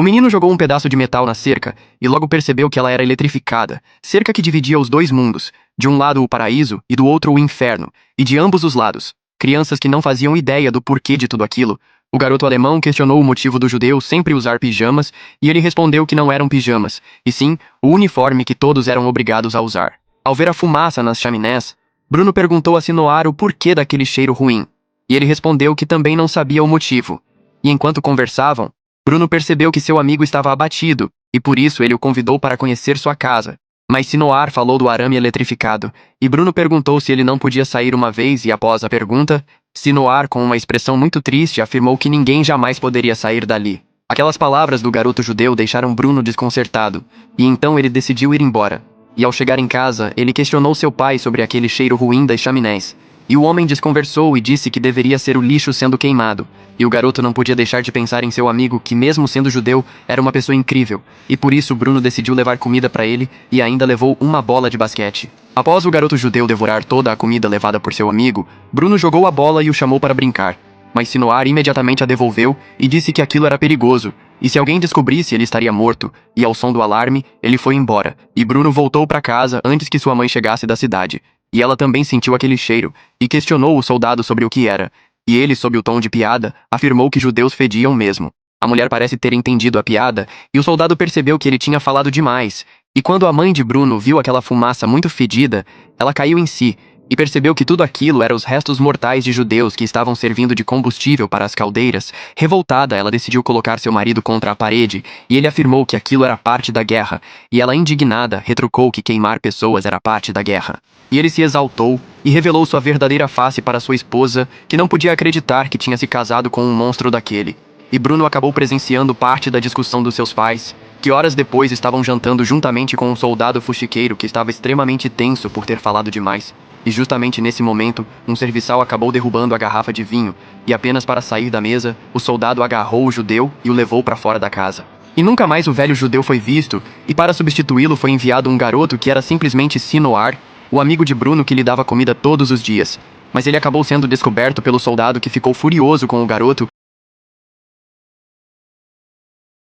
O menino jogou um pedaço de metal na cerca e logo percebeu que ela era eletrificada, cerca que dividia os dois mundos, de um lado o paraíso e do outro o inferno, e de ambos os lados, crianças que não faziam ideia do porquê de tudo aquilo. O garoto alemão questionou o motivo do judeu sempre usar pijamas e ele respondeu que não eram pijamas, e sim o uniforme que todos eram obrigados a usar. Ao ver a fumaça nas chaminés, Bruno perguntou a Sinoar o porquê daquele cheiro ruim, e ele respondeu que também não sabia o motivo. E enquanto conversavam, Bruno percebeu que seu amigo estava abatido, e por isso ele o convidou para conhecer sua casa. Mas Sinoar falou do arame eletrificado, e Bruno perguntou se ele não podia sair uma vez e após a pergunta, Sinoar, com uma expressão muito triste, afirmou que ninguém jamais poderia sair dali. Aquelas palavras do garoto judeu deixaram Bruno desconcertado, e então ele decidiu ir embora. E ao chegar em casa, ele questionou seu pai sobre aquele cheiro ruim das chaminés. E o homem desconversou e disse que deveria ser o lixo sendo queimado. E o garoto não podia deixar de pensar em seu amigo, que mesmo sendo judeu, era uma pessoa incrível. E por isso Bruno decidiu levar comida para ele e ainda levou uma bola de basquete. Após o garoto judeu devorar toda a comida levada por seu amigo, Bruno jogou a bola e o chamou para brincar. Mas Sinoar imediatamente a devolveu e disse que aquilo era perigoso, e se alguém descobrisse ele estaria morto, e ao som do alarme, ele foi embora, e Bruno voltou para casa antes que sua mãe chegasse da cidade. E ela também sentiu aquele cheiro, e questionou o soldado sobre o que era, e ele, sob o tom de piada, afirmou que judeus fediam mesmo. A mulher parece ter entendido a piada, e o soldado percebeu que ele tinha falado demais, e quando a mãe de Bruno viu aquela fumaça muito fedida, ela caiu em si, e percebeu que tudo aquilo eram os restos mortais de judeus que estavam servindo de combustível para as caldeiras. Revoltada, ela decidiu colocar seu marido contra a parede, e ele afirmou que aquilo era parte da guerra, e ela, indignada, retrucou que queimar pessoas era parte da guerra. E ele se exaltou, e revelou sua verdadeira face para sua esposa, que não podia acreditar que tinha se casado com um monstro daquele. E Bruno acabou presenciando parte da discussão dos seus pais, que horas depois estavam jantando juntamente com um soldado fuxiqueiro que estava extremamente tenso por ter falado demais. E justamente nesse momento, um serviçal acabou derrubando a garrafa de vinho, e apenas para sair da mesa, o soldado agarrou o judeu e o levou para fora da casa. E nunca mais o velho judeu foi visto, e para substituí-lo foi enviado um garoto que era simplesmente Sinoar, o amigo de Bruno que lhe dava comida todos os dias. Mas ele acabou sendo descoberto pelo soldado que ficou furioso com o garoto